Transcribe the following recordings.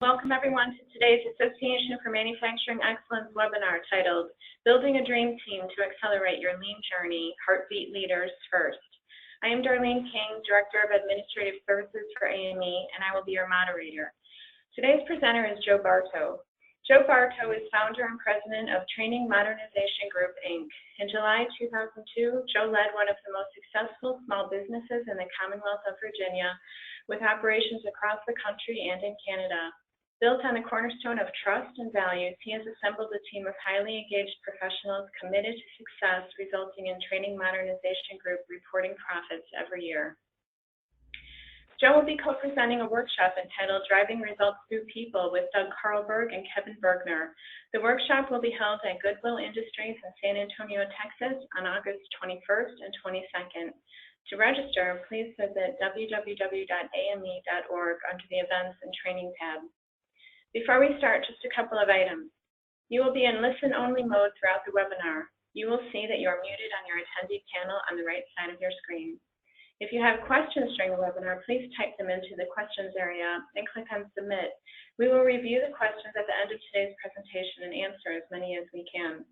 Welcome everyone to today's Association for Manufacturing Excellence webinar titled Building a Dream Team to Accelerate Your Lean Journey, Heartbeat Leaders First. I am Darlene King, Director of Administrative Services for AME, and I will be your moderator. Today's presenter is Joe Bartow. Joe Bartow is founder and president of Training Modernization Group, Inc. In July 2002, Joe led one of the most successful small businesses in the Commonwealth of Virginia, with operations across the country and in Canada. Built on the cornerstone of trust and values, he has assembled a team of highly engaged professionals committed to success, resulting in Training Modernization Group reporting profits every year. Joe will be co-presenting a workshop entitled Driving Results Through People with Doug Carlberg and Kevin Bergner. The workshop will be held at Goodwill Industries in San Antonio, Texas on August 21st and 22nd. To register, please visit www.ame.org under the Events and Training tab. Before we start, just a couple of items. You will be in listen-only mode throughout the webinar. You will see that you are muted on your attendee panel on the right side of your screen. If you have questions during the webinar, please type them into the questions area and click on Submit. We will review the questions at the end of today's presentation and answer as many as we can.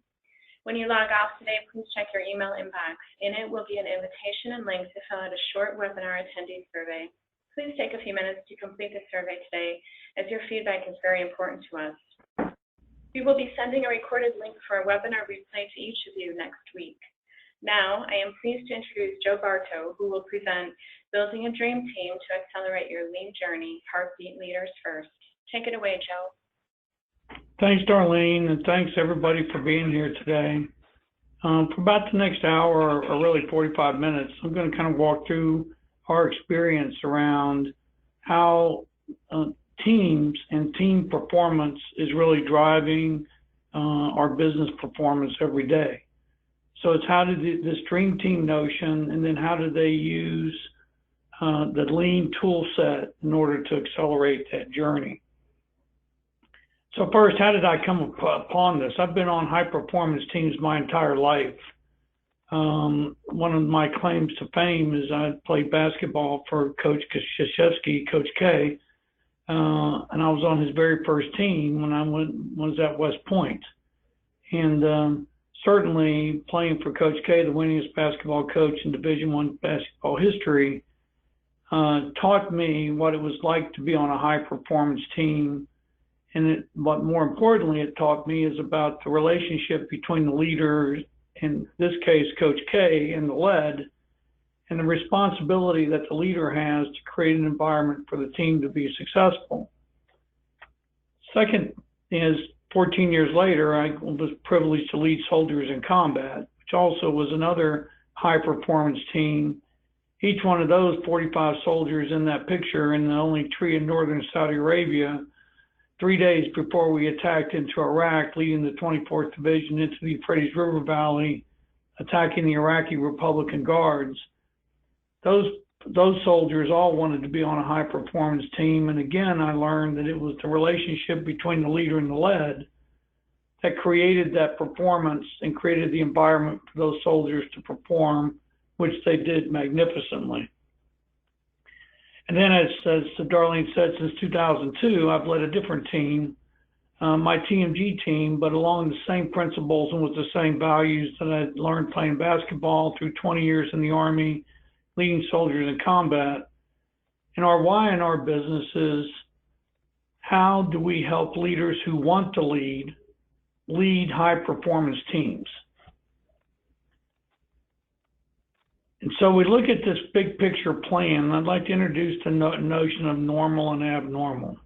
When you log off today, please check your email inbox. In it will be an invitation and link to fill out a short webinar attendee survey. Please take a few minutes to complete the survey today, as your feedback is very important to us. We will be sending a recorded link for a webinar replay to each of you next week. Now, I am pleased to introduce Joe Bartow, who will present Building a Dream Team to Accelerate Your Lean Journey, Heartbeat Leaders First. Take it away, Joe. Thanks, Darlene, and thanks everybody for being here today. For about the next hour, or really 45 minutes, I'm going to kind of walk through our experience around how teams and team performance is really driving our business performance every day. So it's how did this dream team notion, and then how do they use the lean tool set in order to accelerate that journey. So first, how did I come upon this? I've been on high performance teams my entire life. One of my claims to fame is I played basketball for Coach Krzyzewski, Coach K, and I was on his very first team when I was at West Point. And certainly playing for Coach K, the winningest basketball coach in Division I basketball history, taught me what it was like to be on a high performance team. And what more importantly it taught me is about the relationship between the leader, in this case Coach K, and the led, and the responsibility that the leader has to create an environment for the team to be successful. Second is 14 years later, I was privileged to lead soldiers in combat, which also was another high performance team. Each one of those 45 soldiers in that picture in the only tree in northern Saudi Arabia, 3 days before we attacked into Iraq, leading the 24th Division into the Euphrates River Valley, attacking the Iraqi Republican Guards. Those soldiers all wanted to be on a high performance team. And again, I learned that it was the relationship between the leader and the led that created that performance and created the environment for those soldiers to perform, which they did magnificently. And then, as Darlene said, since 2002, I've led a different team, my TMG team, but along the same principles and with the same values that I learned playing basketball through 20 years in the Army, leading soldiers in combat. And our why in our business is, how do we help leaders who want to lead high-performance teams? And so we look at this big picture plan. I'd like to introduce the notion of normal and abnormal.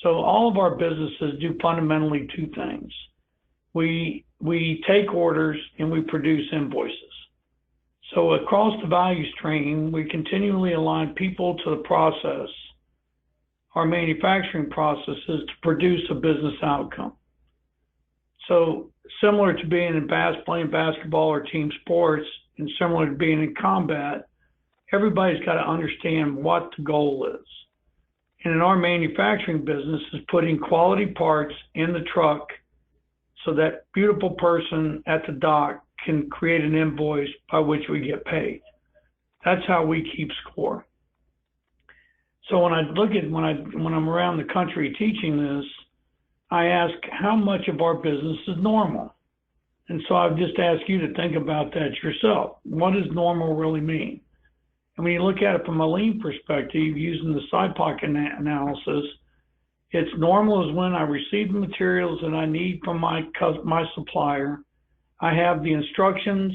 So all of our businesses do fundamentally two things. We take orders and we produce invoices. So across the value stream, we continually align people to the process, our manufacturing processes, to produce a business outcome. So similar to being in playing basketball or team sports, and similar to being in combat, everybody's got to understand what the goal is. And in our manufacturing business is putting quality parts in the truck so that beautiful person at the dock can create an invoice by which we get paid. That's how we keep score. So when I'm around the country teaching this, I ask how much of our business is normal. And so I've just asked you to think about that yourself. What does normal really mean? And when you look at it from a lean perspective, using the side pocket analysis, it's normal is when I receive the materials that I need from my supplier. I have the instructions,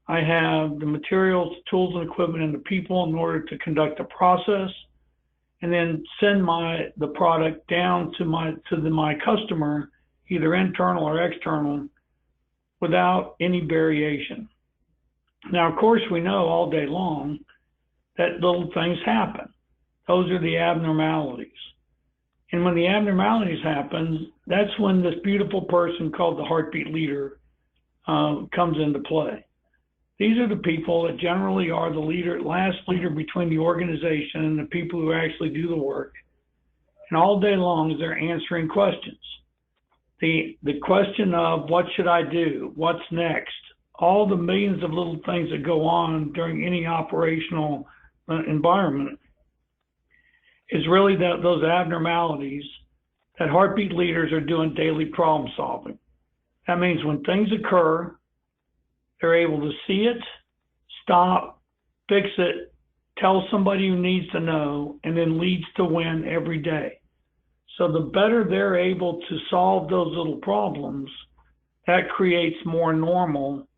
I have the materials, tools and equipment, and the people in order to conduct the process, and then send the product down to my customer, either internal or external, without any variation. Now, of course, we know all day long that little things happen. Those are the abnormalities. And when the abnormalities happen, that's when this beautiful person called the heartbeat leader comes into play. These are the people that generally are the last leader between the organization and the people who actually do the work. And all day long, they're answering questions. The question of what should I do? What's next? All the millions of little things that go on during any operational environment is really those abnormalities that heartbeat leaders are doing daily problem solving. That means when things occur, they're able to see it, stop, fix it, tell somebody who needs to know, and then leads to win every day. So the better they're able to solve those little problems, that creates more normal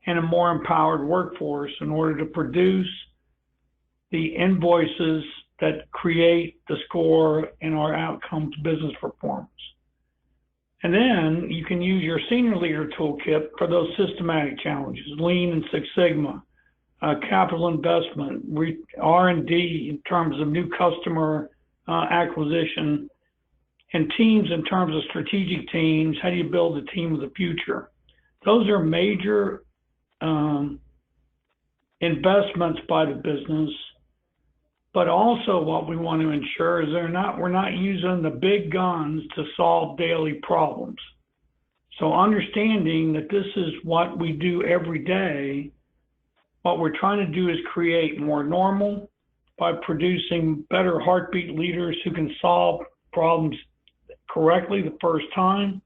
and a more empowered workforce in order to produce the invoices that create the score and our outcomes business performance. And then you can use your senior leader toolkit for those systematic challenges, Lean and Six Sigma, capital investment, R&D in terms of new customer acquisition, and teams in terms of strategic teams. How do you build a team of the future? Those are major investments by the business. But also what we want to ensure is we're not using the big guns to solve daily problems. So understanding that this is what we do every day, what we're trying to do is create more normal by producing better heartbeat leaders who can solve problems correctly the first time,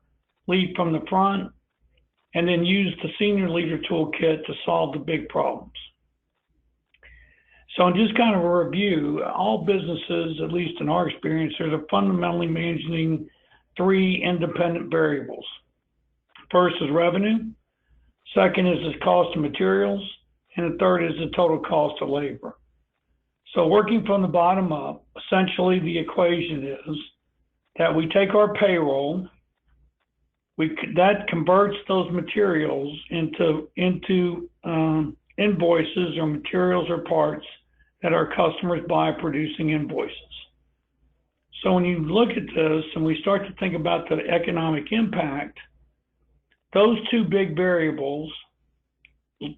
lead from the front, and then use the senior leader toolkit to solve the big problems. So just kind of a review, all businesses, at least in our experience, are fundamentally managing three independent variables. First is revenue, second is the cost of materials, and the third is the total cost of labor. So working from the bottom up, essentially the equation is that we take our payroll, that converts those materials into invoices or materials or parts that our customers buy, producing invoices. So when you look at this and we start to think about the economic impact, those two big variables,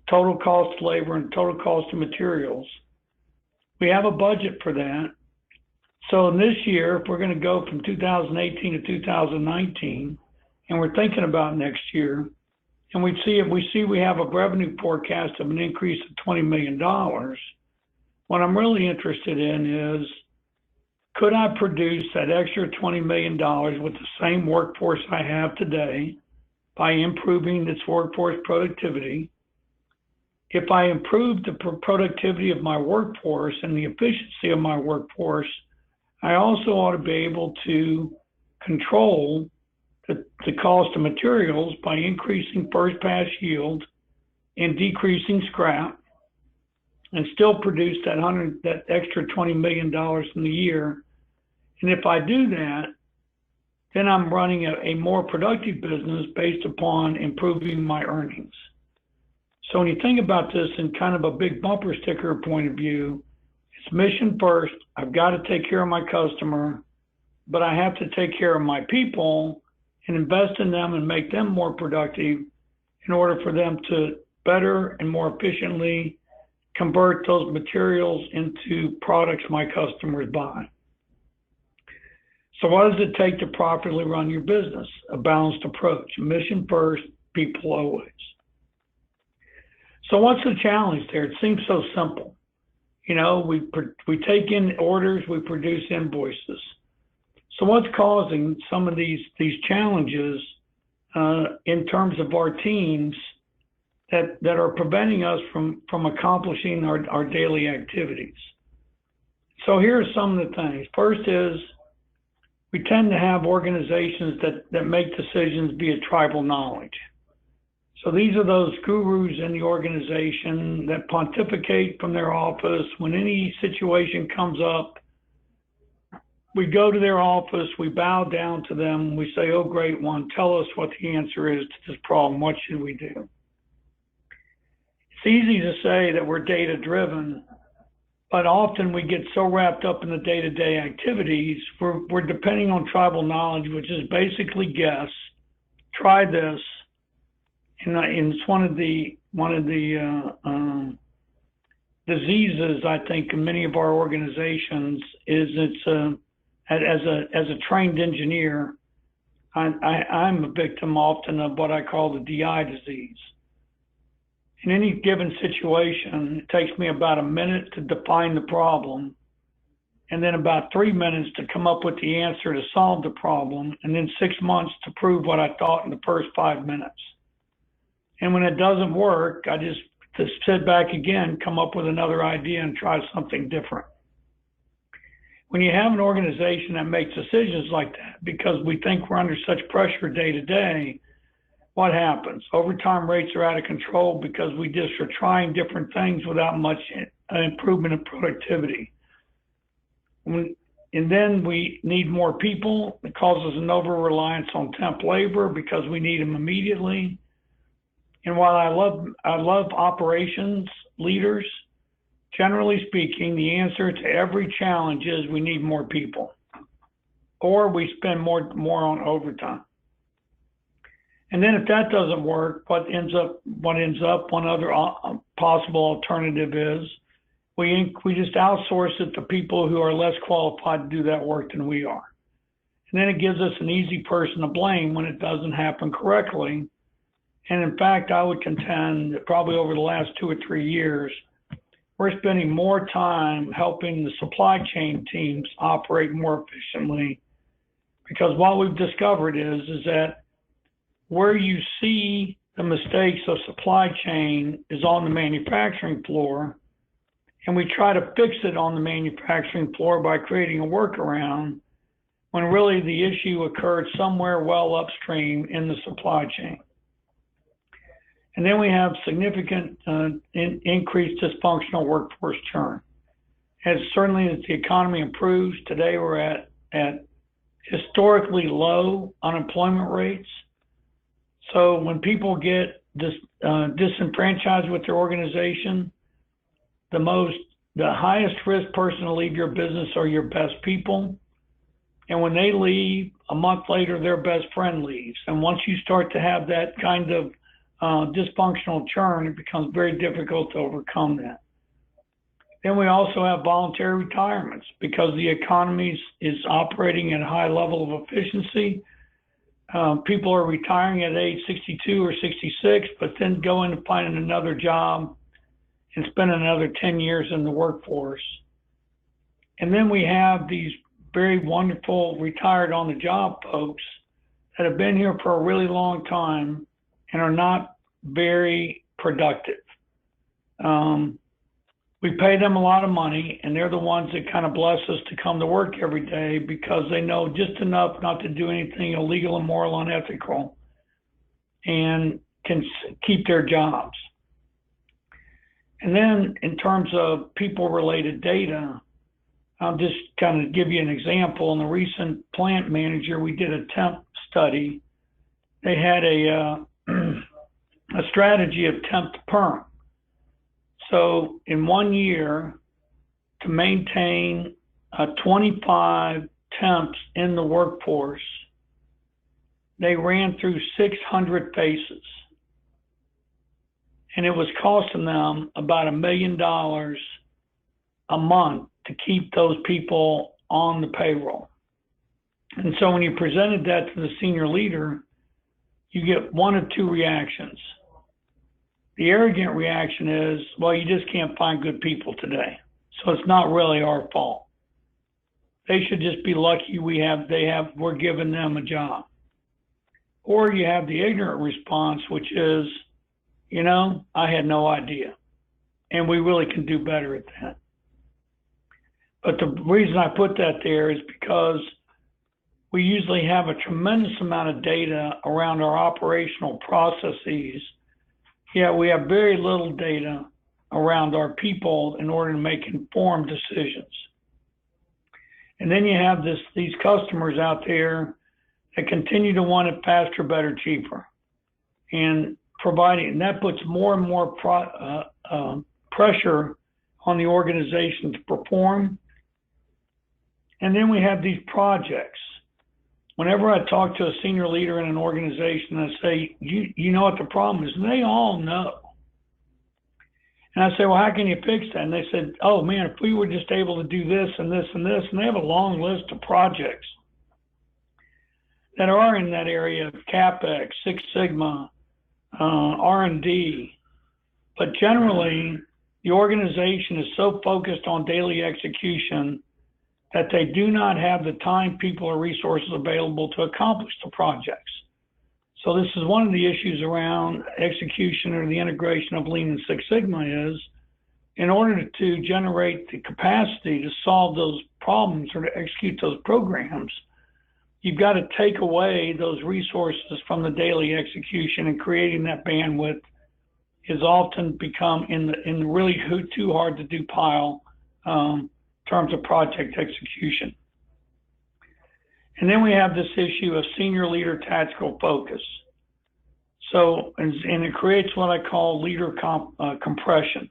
total cost of labor and total cost of materials, we have a budget for that. So in this year, if we're going to go from 2018 to 2019, and we're thinking about next year, and we see we have a revenue forecast of an increase of $20 million, what I'm really interested in is, could I produce that extra $20 million with the same workforce I have today by improving its workforce productivity? If I improve the productivity of my workforce and the efficiency of my workforce, I also ought to be able to control the cost of materials by increasing first pass yield and decreasing scrap, and still produce that extra $20 million in the year. And if I do that, then I'm running a more productive business based upon improving my earnings. So when you think about this in kind of a big bumper sticker point of view, it's mission first. I've got to take care of my customer, but I have to take care of my people and invest in them and make them more productive in order for them to better and more efficiently convert those materials into products my customers buy. So what does it take to properly run your business? A balanced approach, mission first, people always. So what's the challenge there? It seems so simple. we take in orders, we produce invoices. So what's causing some of these challenges in terms of our teams that are preventing us from accomplishing our daily activities? So here are some of the things. First is we tend to have organizations that make decisions via tribal knowledge. So these are those gurus in the organization that pontificate from their office. When any situation comes up, we go to their office, we bow down to them, we say, "Oh, great one, tell us what the answer is to this problem. What should we do?" It's easy to say that we're data-driven, but often we get so wrapped up in the day-to-day activities, we're depending on tribal knowledge, which is basically guess, try this. And it's one of the diseases, I think, in many of our organizations is it's as a trained engineer, I'm a victim often of what I call the DI disease. In any given situation, it takes me about a minute to define the problem, and then about 3 minutes to come up with the answer to solve the problem, and then 6 months to prove what I thought in the first 5 minutes. And when it doesn't work, I just sit back again, come up with another idea and try something different. When you have an organization that makes decisions like that, because we think we're under such pressure day to day, what happens? Overtime rates are out of control because we just are trying different things without much improvement in productivity. And then we need more people. It causes an over-reliance on temp labor because we need them immediately. And while I love operations leaders, generally speaking, the answer to every challenge is we need more people, or we spend more on overtime. And then if that doesn't work, one other possible alternative is we just outsource it to people who are less qualified to do that work than we are. And then it gives us an easy person to blame when it doesn't happen correctly. And in fact, I would contend that probably over the last 2 or 3 years, we're spending more time helping the supply chain teams operate more efficiently, because what we've discovered is that where you see the mistakes of supply chain is on the manufacturing floor, and we try to fix it on the manufacturing floor by creating a workaround, when really the issue occurred somewhere well upstream in the supply chain. And then we have significant increased dysfunctional workforce churn. As certainly as the economy improves, today we're at historically low unemployment rates. So when people get disenfranchised with their organization, the highest risk person to leave your business are your best people. And when they leave, a month later, their best friend leaves. And once you start to have that kind of dysfunctional churn, it becomes very difficult to overcome that. Then we also have voluntary retirements because the economy is operating at a high level of efficiency. People are retiring at age 62 or 66, but then going to find another job and spend another 10 years in the workforce. And then we have these very wonderful retired on the job folks that have been here for a really long time and are not very productive. We pay them a lot of money, and they're the ones that kind of bless us to come to work every day because they know just enough not to do anything illegal, immoral, unethical, and can keep their jobs. And then in terms of people-related data, I'll just kind of give you an example. In the recent plant manager, we did a temp study. They had a strategy of temp to perm. So in 1 year, to maintain 25 temps in the workforce, they ran through 600 faces. And it was costing them about $1 million a month to keep those people on the payroll. And so when you presented that to the senior leader, you get one of two reactions. The arrogant reaction is, well, you just can't find good people today. So it's not really our fault. They should just be lucky we're giving them a job. Or you have the ignorant response, which is, I had no idea. And we really can do better at that. But the reason I put that there is because we usually have a tremendous amount of data around our operational processes, yet we have very little data around our people in order to make informed decisions. And then you have these customers out there that continue to want it faster, better, cheaper. And that puts more and more pressure on the organization to perform. And then we have these projects. Whenever I talk to a senior leader in an organization, I say, you know what the problem is? And they all know. And I say, well, how can you fix that? And they said, oh man, if we were just able to do this and this and this, and they have a long list of projects that are in that area of CapEx, Six Sigma, R&D. But generally, the organization is so focused on daily execution that they do not have the time, people, or resources available to accomplish the projects. So this is one of the issues around execution or the integration of Lean and Six Sigma is, in order to generate the capacity to solve those problems or to execute those programs, you've got to take away those resources from the daily execution, and creating that bandwidth is often become in the really too hard to do pile in terms of project execution. And then we have this issue of senior leader tactical focus. So, and it creates what I call leader compression.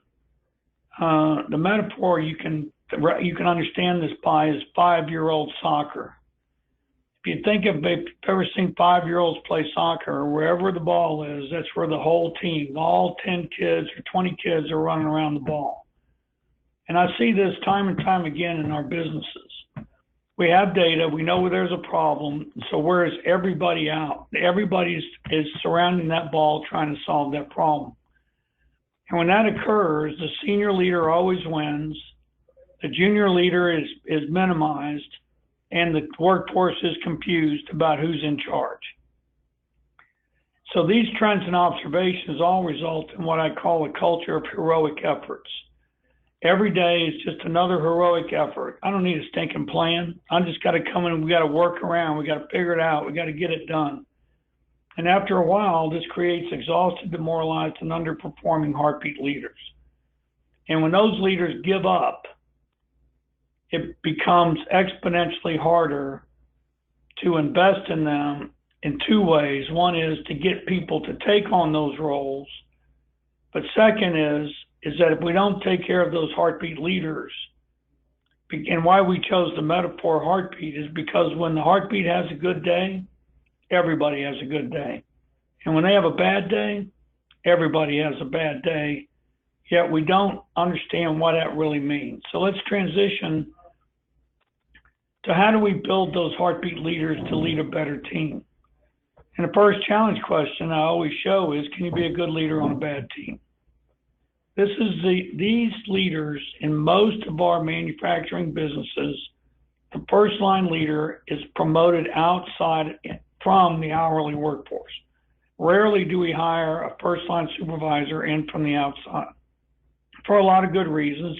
The metaphor you can understand this by is 5-year-old soccer. If you think if you've ever seen 5-year-olds play soccer, wherever the ball is, that's where the whole team, all 10 kids or 20 kids are running around the ball. And I see this time and time again in our businesses. We have data, we know where there's a problem, so where is everybody out? Everybody is surrounding that ball trying to solve that problem. And when that occurs, the senior leader always wins, the junior leader is minimized, and the workforce is confused about who's in charge. So these trends and observations all result in what I call a culture of heroic efforts. Every day is just another heroic effort. I don't need a stinking plan. I just got to come in and we got to work around. We got to figure it out. We got to get it done. And after a while, this creates exhausted, demoralized, and underperforming heartbeat leaders. And when those leaders give up, it becomes exponentially harder to invest in them in two ways. One is to get people to take on those roles. But second is that if we don't take care of those heartbeat leaders, and why we chose the metaphor heartbeat is because when the heartbeat has a good day, everybody has a good day. And when they have a bad day, everybody has a bad day, yet we don't understand what that really means. So let's transition to how do we build those heartbeat leaders to lead a better team? And the first challenge question I always show is, can you be a good leader on a bad team? These leaders in most of our manufacturing businesses, the first line leader is promoted outside from the hourly workforce. Rarely do we hire a first line supervisor in from the outside for a lot of good reasons,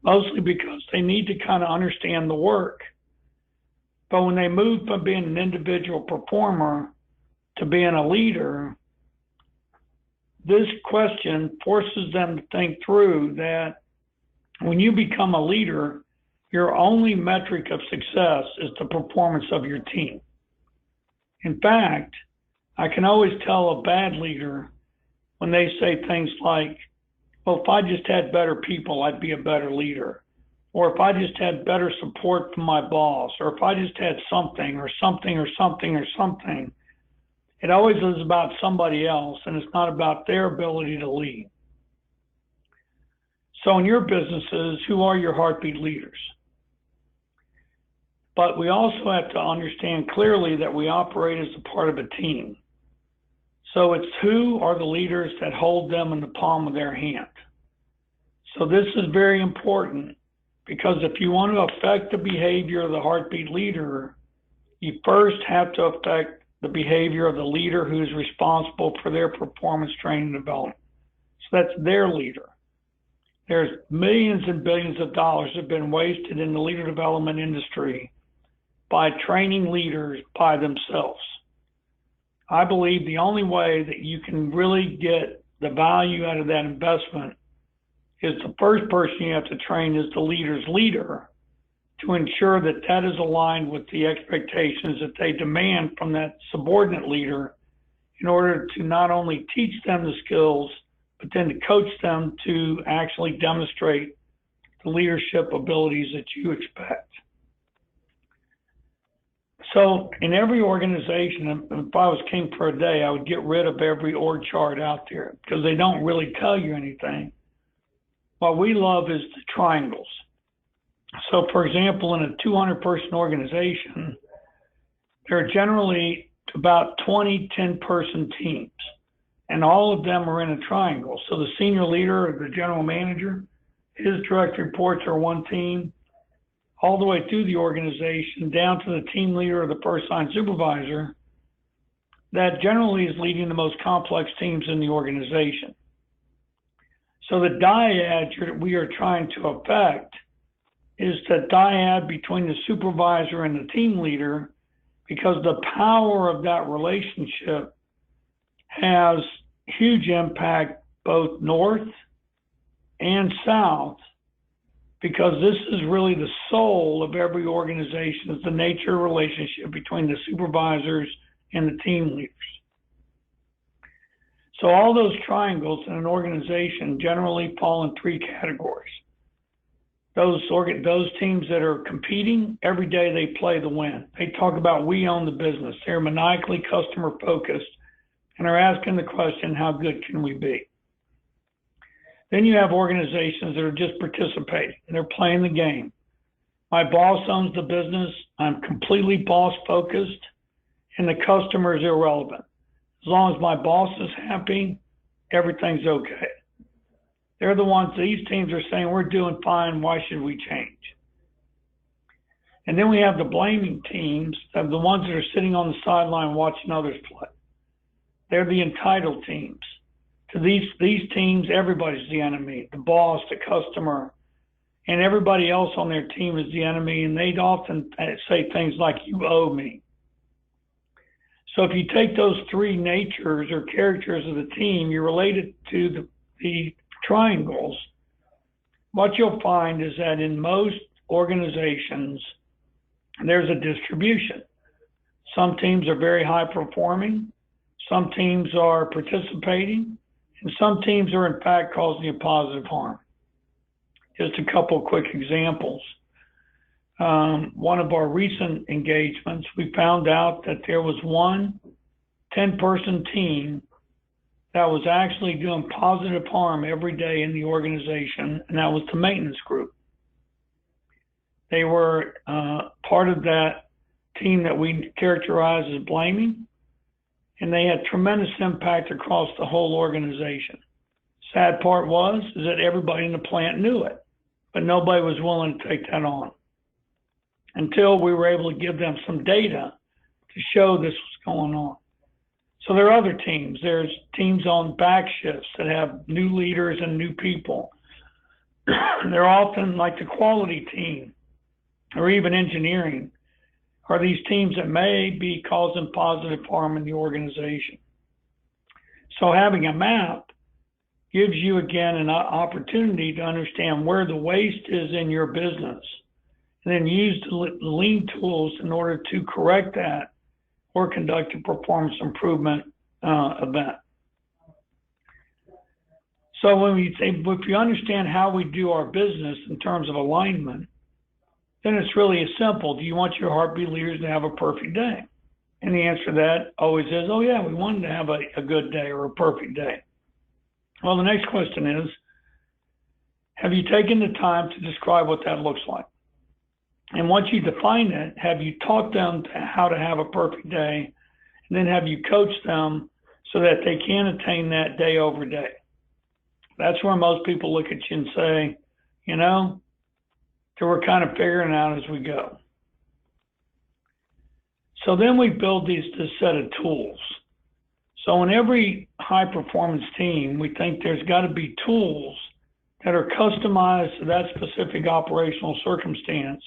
mostly because they need to kind of understand the work. But when they move from being an individual performer to being a leader, this question forces them to think through that when you become a leader, your only metric of success is the performance of your team. In fact, I can always tell a bad leader when they say things like, well, if I just had better people, I'd be a better leader. Or if I just had better support from my boss, or if I just had something or something or something or something. It always is about somebody else, and it's not about their ability to lead. So in your businesses, who are your heartbeat leaders? But we also have to understand clearly that we operate as a part of a team. So it's who are the leaders that hold them in the palm of their hand. So this is very important Because if you want to affect the behavior of the heartbeat leader, you first have to affect the behavior of the leader who's responsible for their performance training and development. So that's their leader. There's millions and billions of dollars have been wasted in the leader development industry by training leaders by themselves. I believe the only way that you can really get the value out of that investment is the first person you have to train is the leader's leader to ensure that that is aligned with the expectations that they demand from that subordinate leader in order to not only teach them the skills, but then to coach them to actually demonstrate the leadership abilities that you expect. So in every organization, if I was king for a day, I would get rid of every org chart out there because they don't really tell you anything. What we love is the triangles. So for example, in a 200-person organization, there are generally about 20 10-person teams, and all of them are in a triangle. So the senior leader or the general manager, his direct reports are one team, all the way through the organization, down to the team leader or the first-line supervisor, that generally is leading the most complex teams in the organization. So the dyad that we are trying to affect is the dyad between the supervisor and the team leader, because the power of that relationship has huge impact both north and south, because this is really the soul of every organization, is the nature relationship between the supervisors and the team leaders. So all those triangles in an organization generally fall in three categories. Those teams that are competing, every day they play to win. They talk about we own the business. They're maniacally customer focused and are asking the question, how good can we be? Then you have organizations that are just participating. They're playing the game. My boss owns the business. I'm completely boss focused and the customer is irrelevant. As long as my boss is happy, everything's okay. They're the ones, these teams are saying, we're doing fine, why should we change? And then we have the blaming teams, the ones that are sitting on the sideline watching others play. They're the entitled teams. To these teams, everybody's the enemy, the boss, the customer, and everybody else on their team is the enemy, and they'd often say things like, you owe me. So if you take those three natures or characters of the team, you relate it to the triangles, what you'll find is that in most organizations, there's a distribution. Some teams are very high performing, some teams are participating, and some teams are in fact causing a positive harm. Just a couple quick examples. One of our recent engagements, we found out that there was one 10-person team that was actually doing positive harm every day in the organization, and that was the maintenance group. They were part of that team that we characterize as blaming, and they had tremendous impact across the whole organization. Sad part is that everybody in the plant knew it, but nobody was willing to take that on until we were able to give them some data to show this was going on. So there are other teams. There's teams on back shifts that have new leaders and new people. They're often like the quality team or even engineering, are these teams that may be causing positive harm in the organization. So having a map gives you, again, an opportunity to understand where the waste is in your business, and then use the lean tools in order to correct that or conduct a performance improvement event. So when we say, if you understand how we do our business in terms of alignment, then it's really as simple. Do you want your heartbeat leaders to have a perfect day? And the answer to that always is, oh yeah, we want them to have a good day or a perfect day. Well, the next question is, have you taken the time to describe what that looks like? And once you define it, have you taught them how to have a perfect day? And then have you coached them so that they can attain that day over day? That's where most people look at you and say, you know, So we're kind of figuring it out as we go. So then we build this set of tools. So in every high performance team, we think there's got to be tools that are customized to that specific operational circumstance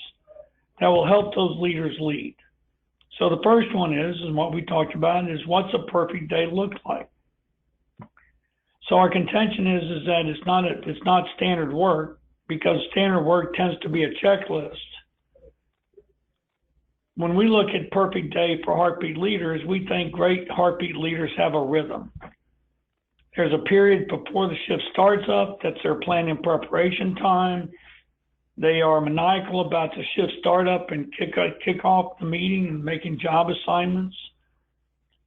that will help those leaders lead. So the first one is what we talked about, is what's a perfect day look like? So our contention is that it's not standard work, because standard work tends to be a checklist. When we look at perfect day for heartbeat leaders, we think great heartbeat leaders have a rhythm. There's a period before the shift starts up, that's their planning and preparation time. They are maniacal about the shift startup and kick off the meeting and making job assignments.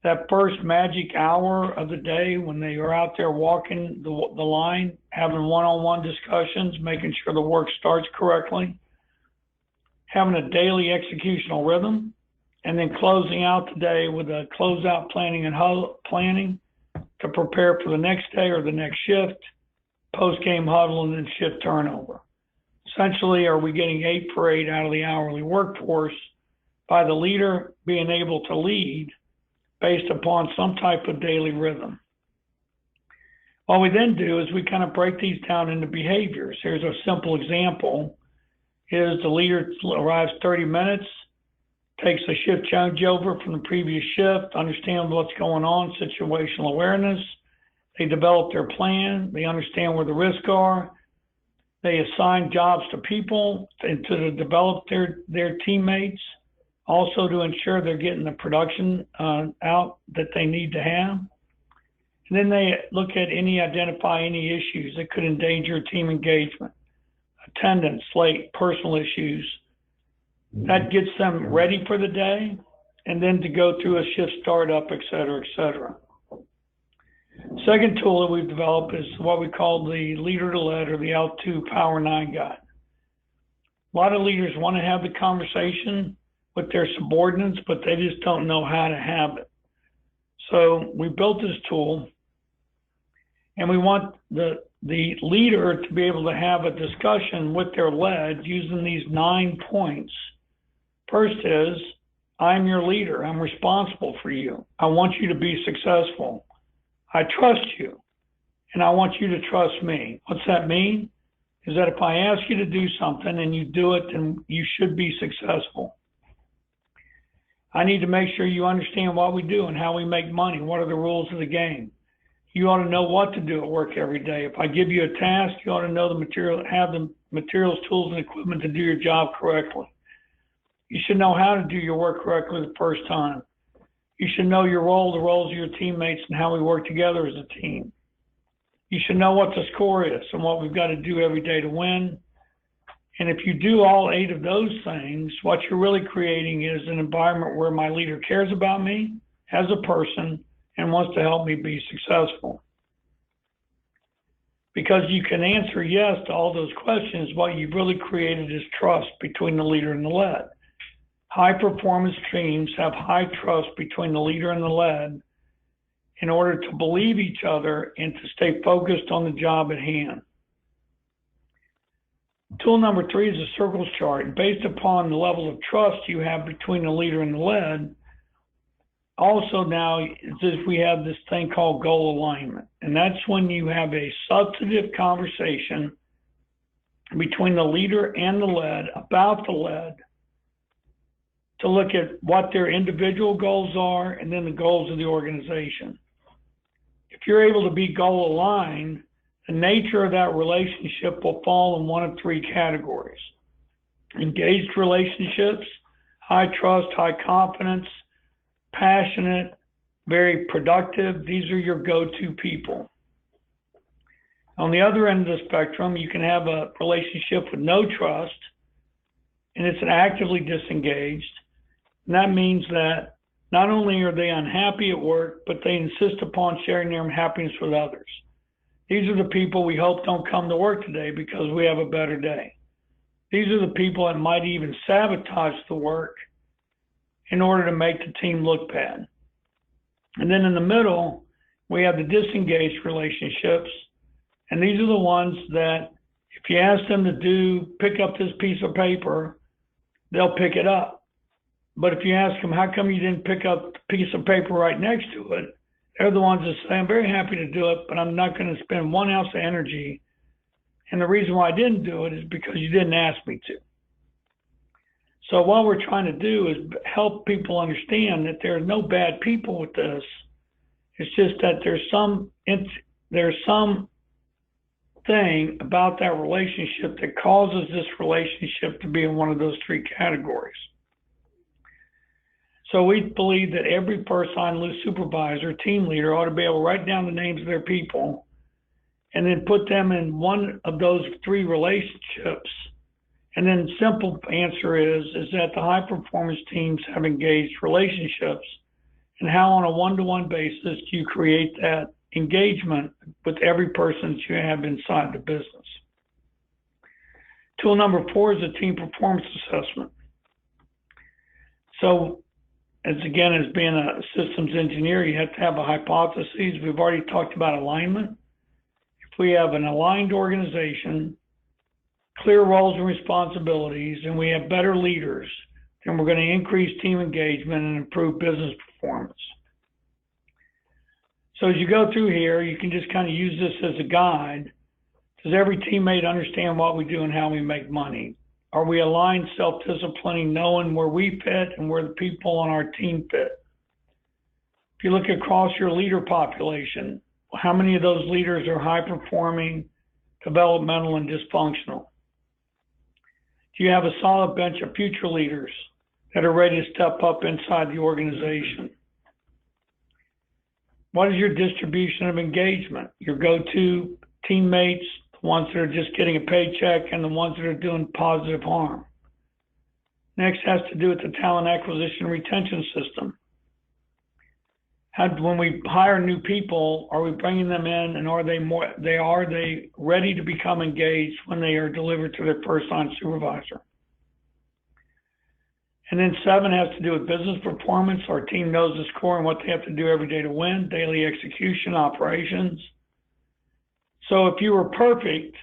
That first magic hour of the day when they are out there walking the line, having one-on-one discussions, making sure the work starts correctly, having a daily executional rhythm, and then closing out the day with a closeout planning to prepare for the next day or the next shift, post-game huddle, and then shift turnover. Essentially, are we getting 8 for 8 out of the hourly workforce by the leader being able to lead based upon some type of daily rhythm? What we then do is we kind of break these down into behaviors. Here's a simple example. Is the leader arrives 30 minutes, takes a shift changeover from the previous shift, understands what's going on, situational awareness. They develop their plan. They understand where the risks are. They assign jobs to people and to develop their teammates, also to ensure they're getting the production out that they need to have. And then they look at identify any issues that could endanger team engagement, attendance, late, personal issues. That gets them ready for the day, and then to go through a shift startup, et cetera, et cetera. Second tool that we've developed is what we call the leader to lead, or the L2 Power 9 guide. A lot of leaders want to have the conversation with their subordinates, but they just don't know how to have it. So we built this tool, and we want the leader to be able to have a discussion with their lead using these 9 points. First is, I'm your leader. I'm responsible for you. I want you to be successful. I trust you, and I want you to trust me. What's that mean? Is that if I ask you to do something and you do it, then you should be successful. I need to make sure you understand what we do and how we make money. What are the rules of the game? You ought to know what to do at work every day. If I give you a task, you ought to know have the materials, tools, and equipment to do your job correctly. You should know how to do your work correctly the first time. You should know your role, the roles of your teammates, and how we work together as a team. You should know what the score is and what we've got to do every day to win. And if you do all 8 of those things, what you're really creating is an environment where my leader cares about me as a person and wants to help me be successful. Because you can answer yes to all those questions, what you've really created is trust between the leader and the led. High performance teams have high trust between the leader and the led in order to believe each other and to stay focused on the job at hand. Tool number 3 is a circles chart. Based upon the level of trust you have between the leader and the led, also now we have this thing called goal alignment. And that's when you have a substantive conversation between the leader and the led about the led, to look at what their individual goals are and then the goals of the organization. If you're able to be goal aligned, the nature of that relationship will fall in one of 3 categories. Engaged relationships, high trust, high confidence, passionate, very productive. These are your go-to people. On the other end of the spectrum, you can have a relationship with no trust, and it's actively disengaged. And that means that not only are they unhappy at work, but they insist upon sharing their unhappiness with others. These are the people we hope don't come to work today because we have a better day. These are the people that might even sabotage the work in order to make the team look bad. And then in the middle, we have the disengaged relationships. And these are the ones that If you ask them to pick up this piece of paper, they'll pick it up. But if you ask them, how come you didn't pick up the piece of paper right next to it? They're the ones that say, I'm very happy to do it, but I'm not going to spend 1 ounce of energy. And the reason why I didn't do it is because you didn't ask me to. So what we're trying to do is help people understand that there are no bad people with this. It's just that there's some thing about that relationship that causes this relationship to be in one of those 3 categories. So we believe that every first-line supervisor, team leader, ought to be able to write down the names of their people and then put them in one of those 3 relationships. And then the simple answer is that the high-performance teams have engaged relationships, and how on a one-to-one basis do you create that engagement with every person that you have inside the business. Tool number 4 is a team performance assessment. So, as being a systems engineer, you have to have a hypothesis. We've already talked about alignment. If we have an aligned organization, clear roles and responsibilities, and we have better leaders, then we're going to increase team engagement and improve business performance. So as you go through here, you can just kind of use this as a guide. Does every teammate understand what we do and how we make money? Are we aligned, self-disciplining, knowing where we fit and where the people on our team fit? If you look across your leader population, how many of those leaders are high-performing, developmental, and dysfunctional? Do you have a solid bench of future leaders that are ready to step up inside the organization? What is your distribution of engagement? Your go-to teammates, the ones that are just getting a paycheck, and the ones that are doing positive harm. Next has to do with the talent acquisition retention system. When we hire new people, are we bringing them in, and are they ready to become engaged when they are delivered to their first-line supervisor? And then 7 has to do with business performance. Our team knows the score and what they have to do every day to win, daily execution, operations. So if you were perfect,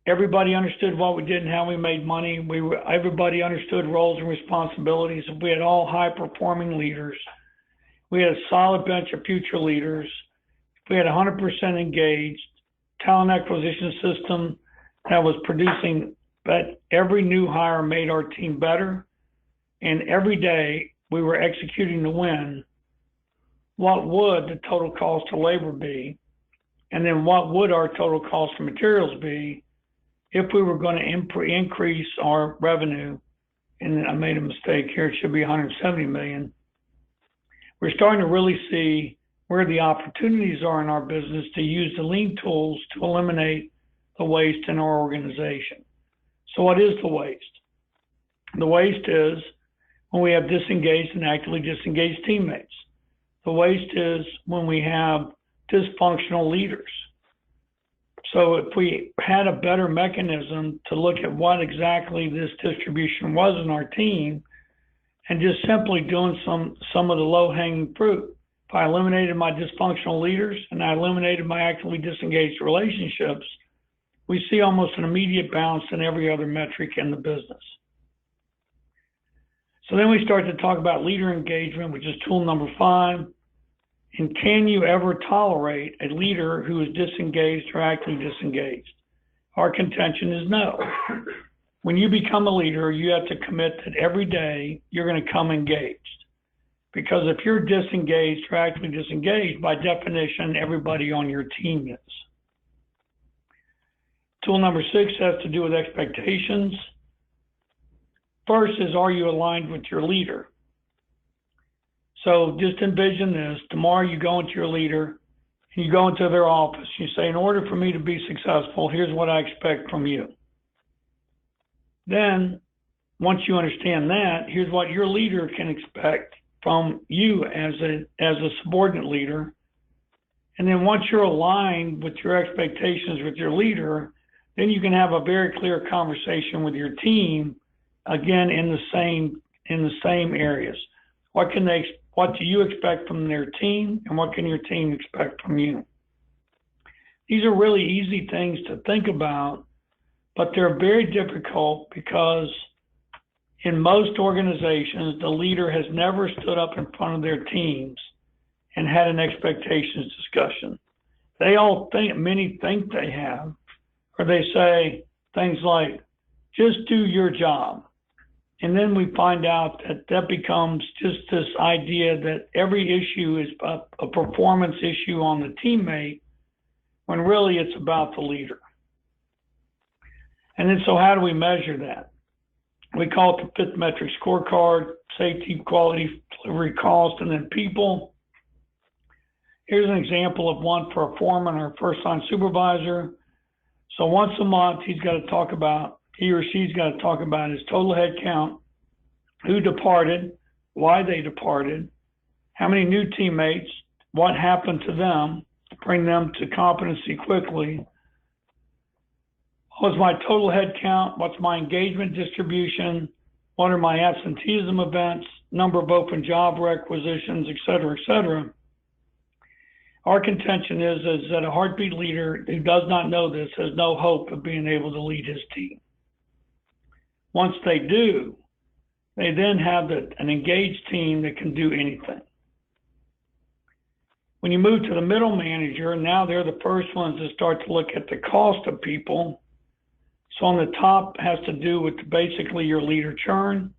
everybody understood what we did and how we made money. Everybody understood roles and responsibilities. If we had all high-performing leaders, we had a solid bench of future leaders, if we had 100% engaged, talent acquisition system that was producing, but every new hire made our team better, and every day we were executing to win, what would the total cost of labor be? And then what would our total cost of materials be if we were going to increase our revenue? And I made a mistake here, it should be 170 million. We're starting to really see where the opportunities are in our business to use the lean tools to eliminate the waste in our organization. So what is the waste? The waste is when we have disengaged and actively disengaged teammates. The waste is when we have dysfunctional leaders. So if we had a better mechanism to look at what exactly this distribution was in our team and just simply doing some of the low-hanging fruit, if I eliminated my dysfunctional leaders and I eliminated my actively disengaged relationships, we see almost an immediate bounce in every other metric in the business. So then we start to talk about leader engagement, which is tool number 5. And can you ever tolerate a leader who is disengaged or actively disengaged? Our contention is no. When you become a leader, you have to commit that every day you're going to come engaged. Because if you're disengaged or actively disengaged, by definition, everybody on your team is. Tool number 6 has to do with expectations. First is, are you aligned with your leader? So just envision this. Tomorrow you go into your leader, and you go into their office. You say, in order for me to be successful, here's what I expect from you. Then, once you understand that, here's what your leader can expect from you as a subordinate leader. And then once you're aligned with your expectations with your leader, then you can have a very clear conversation with your team, again, in the same areas. What do you expect from their team, and what can your team expect from you? These are really easy things to think about, but they're very difficult because in most organizations, the leader has never stood up in front of their teams and had an expectations discussion. Many think they have, or they say things like, just do your job. And then we find out that becomes just this idea that every issue is a performance issue on the teammate, when really it's about the leader. And then so how do we measure that? We call it the fifth metric scorecard: safety, quality, delivery, cost, and then people. Here's an example of one for a foreman or a first-line supervisor. So once a month, he or she's got to talk about his total head count, who departed, why they departed, how many new teammates, what happened to them to bring them to competency quickly, what's my total head count, what's my engagement distribution, what are my absenteeism events, number of open job requisitions, et cetera, et cetera. Our contention is that a heartbeat leader who does not know this has no hope of being able to lead his team. Once they do, they then have an engaged team that can do anything. When you move to the middle manager, now they're the first ones to start to look at the cost of people. So on the top has to do with basically your leader churn,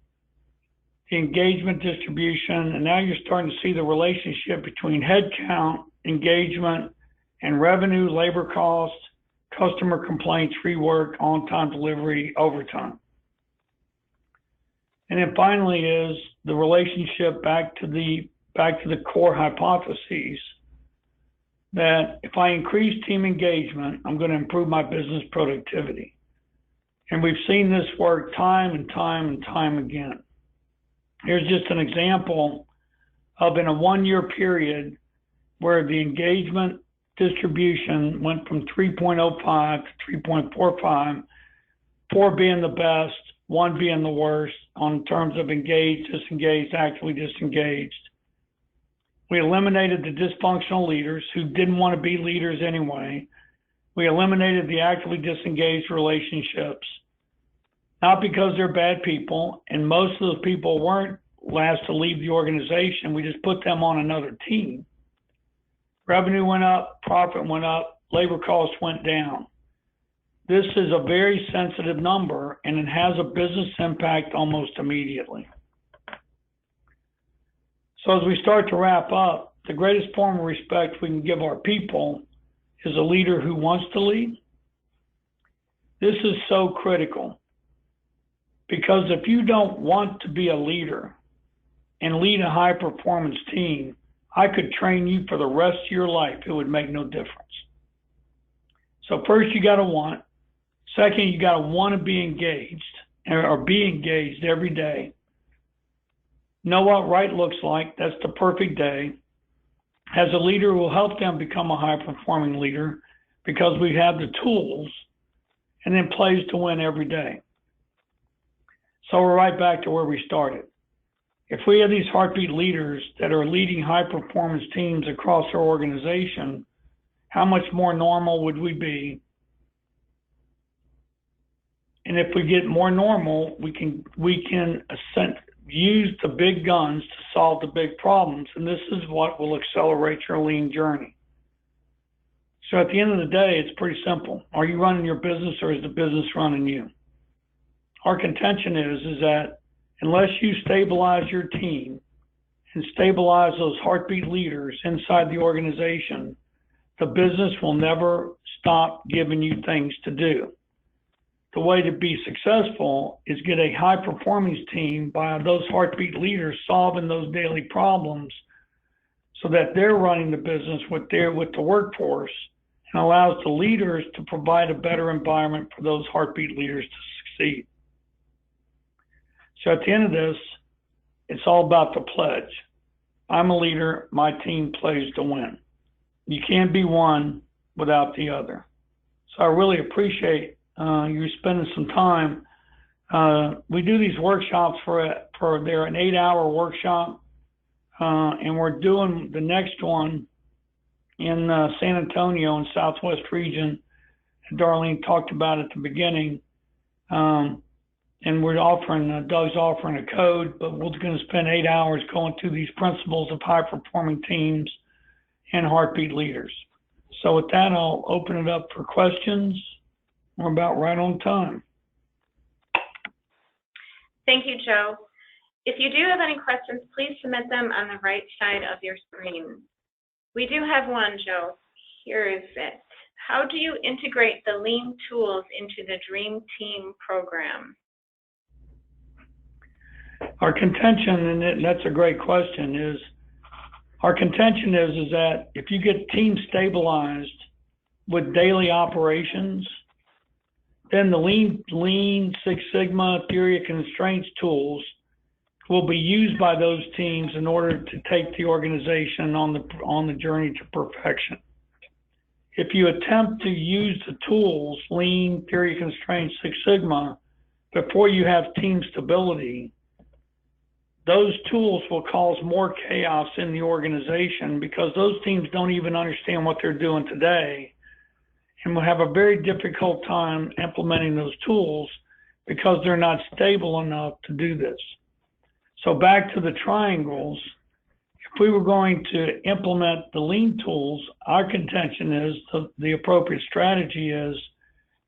the engagement distribution, and now you're starting to see the relationship between headcount, engagement, and revenue, labor costs, customer complaints, rework, on-time delivery, overtime. And then finally is the relationship back to the core hypotheses that if I increase team engagement, I'm going to improve my business productivity. And we've seen this work time and time and time again. Here's just an example of in a 1-year period where the engagement distribution went from 3.05 to 3.45, 4 being the best, 1 being the worst on terms of engaged, disengaged, actively disengaged. We eliminated the dysfunctional leaders who didn't want to be leaders anyway. We eliminated the actively disengaged relationships, not because they're bad people, and most of those people weren't last to leave the organization. We just put them on another team. Revenue went up, profit went up, labor costs went down. This is a very sensitive number, and it has a business impact almost immediately. So as we start to wrap up, the greatest form of respect we can give our people is a leader who wants to lead. This is so critical, because if you don't want to be a leader and lead a high-performance team, I could train you for the rest of your life. It would make no difference. So first, you got to want. Second, you got to want to be engaged, or be engaged every day. Know what right looks like. That's the perfect day. As a leader who will help them become a high-performing leader, because we have the tools, and then plays to win every day. So we're right back to where we started. If we have these heartbeat leaders that are leading high-performance teams across our organization, how much more normal would we be? And if we get more normal, we can use the big guns to solve the big problems, and this is what will accelerate your lean journey. So at the end of the day, it's pretty simple. Are you running your business, or is the business running you? Our contention is that unless you stabilize your team and stabilize those heartbeat leaders inside the organization, the business will never stop giving you things to do. The way to be successful is get a high-performance team by those heartbeat leaders solving those daily problems so that they're running the business with the workforce, and allows the leaders to provide a better environment for those heartbeat leaders to succeed. So at the end of this, it's all about the pledge. I'm a leader, my team plays to win. You can't be one without the other. So I really appreciate you spending some time. We do these workshops they're an 8-hour workshop, and we're doing the next one in San Antonio and Southwest region. Darlene talked about at the beginning. And we're offering, Doug's offering a code, but we're going to spend 8 hours going through these principles of high-performing teams and heartbeat leaders. So with that, I'll open it up for questions. We're about right on time. Thank you, Joe. If you do have any questions, please submit them on the right side of your screen. We do have one, Joe. Here is it. How do you integrate the lean tools into the Dream Team program? Our contention, and that's a great question, is our contention is that if you get teams stabilized with daily operations, then the lean Six Sigma theory of constraints tools will be used by those teams in order to take the organization on the journey to perfection. If you attempt to use the tools, lean, theory of constraints, Six Sigma, before you have team stability, those tools will cause more chaos in the organization because those teams don't even understand what they're doing today and will have a very difficult time implementing those tools because they're not stable enough to do this. So back to the triangles, if we were going to implement the lean tools, our contention is the appropriate strategy is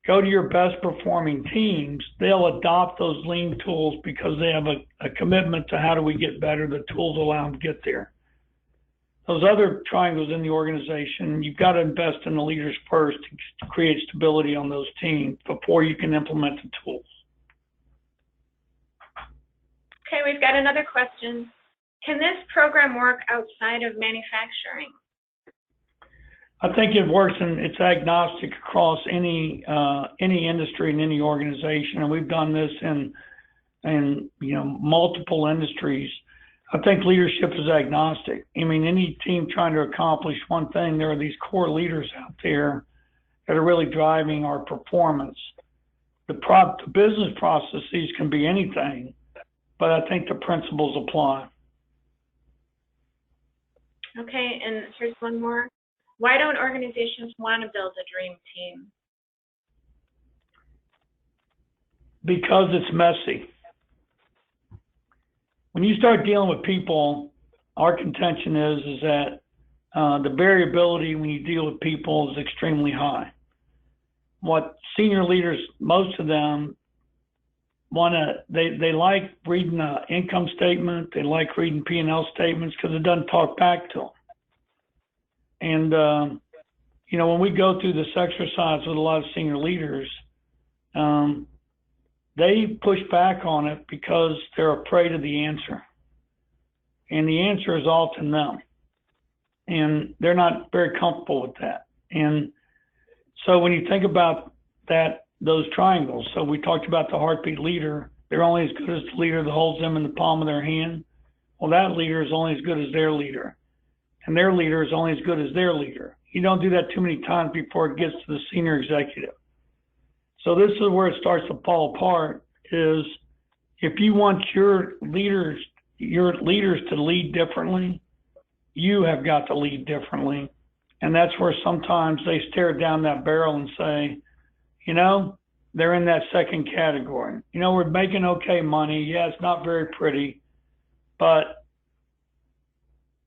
go to your best performing teams. They'll adopt those lean tools because they have a commitment to how do we get better. The tools allow them to get there. Those other triangles in the organization, you've got to invest in the leaders first to create stability on those teams before you can implement the tools. Okay, we've got another question. Can this program work outside of manufacturing? I think it works and it's agnostic across any industry and any organization, and we've done this in multiple industries. I think leadership is agnostic. I mean, any team trying to accomplish one thing, there are these core leaders out there that are really driving our performance. The business processes can be anything, but I think the principles apply. Okay, and here's one more. Why don't organizations want to build a dream team? Because it's messy. When you start dealing with people, our contention is that the variability when you deal with people is extremely high. What senior leaders, most of them, they like reading an income statement, they like reading P&L statements because it doesn't talk back to them. And, when we go through this exercise with a lot of senior leaders, they push back on it because they're afraid of the answer. And the answer is all to them. And they're not very comfortable with that. And so when you think about those triangles, so we talked about the heartbeat leader, they're only as good as the leader that holds them in the palm of their hand. Well, that leader is only as good as their leader. And their leader is only as good as their leader. You don't do that too many times before it gets to the senior executive. So this is where it starts to fall apart, is if you want your leaders to lead differently, you have got to lead differently. And that's where sometimes they stare down that barrel and say, they're in that second category. We're making okay money. Yeah, it's not very pretty, but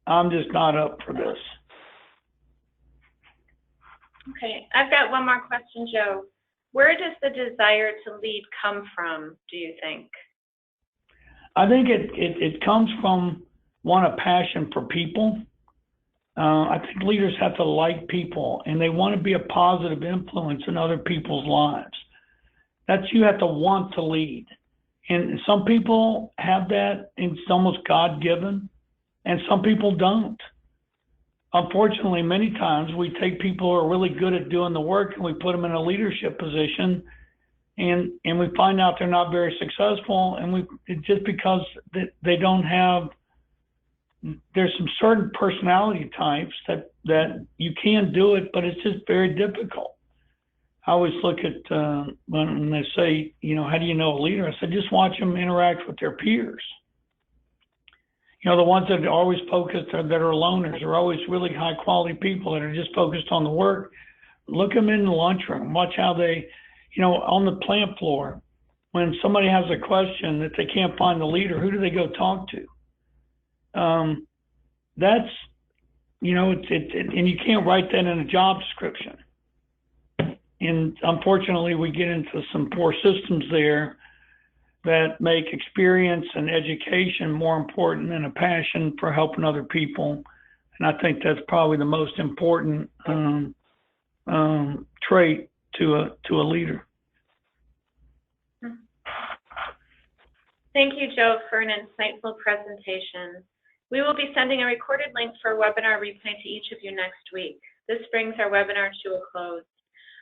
I'm just not up for this. Okay, I've got one more question, Joe. Where does the desire to lead come from, do you think? I think it comes from, a passion for people. I think leaders have to like people, and they want to be a positive influence in other people's lives. You have to want to lead. And some people have that, and it's almost God-given, and some people don't. Unfortunately, many times we take people who are really good at doing the work and we put them in a leadership position, and we find out they're not very successful, and it's just because they don't have. There's some certain personality types that you can do it, but it's just very difficult. I always look at when they say, how do you know a leader? I said, just watch them interact with their peers. the ones that are always focused that are loners are always really high quality people that are just focused on the work. Look them in the lunchroom. Watch how they, on the plant floor, when somebody has a question that they can't find the leader, who do they go talk to? That's, and you can't write that in a job description. And unfortunately, we get into some poor systems there that make experience and education more important than a passion for helping other people. And I think that's probably the most important trait to a leader. Thank you, Joe, for an insightful presentation. We will be sending a recorded link for a webinar replay to each of you next week. This brings our webinar to a close.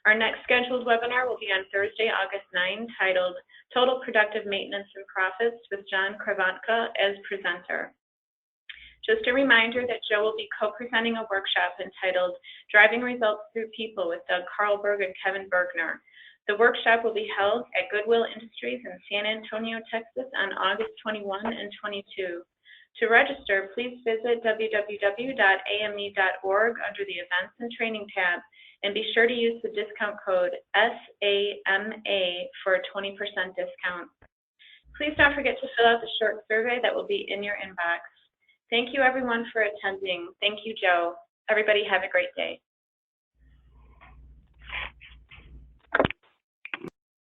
Our next scheduled webinar will be on Thursday, August 9, titled Total Productive Maintenance and Profits with John Kravatka as presenter. Just a reminder that Joe will be co-presenting a workshop entitled Driving Results Through People with Doug Carlberg and Kevin Bergner. The workshop will be held at Goodwill Industries in San Antonio, Texas on August 21 and 22. To register, please visit www.ame.org under the Events and Training tab, and be sure to use the discount code SAMA for a 20% discount. Please don't forget to fill out the short survey that will be in your inbox. Thank you everyone for attending. Thank you, Joe. Everybody have a great day.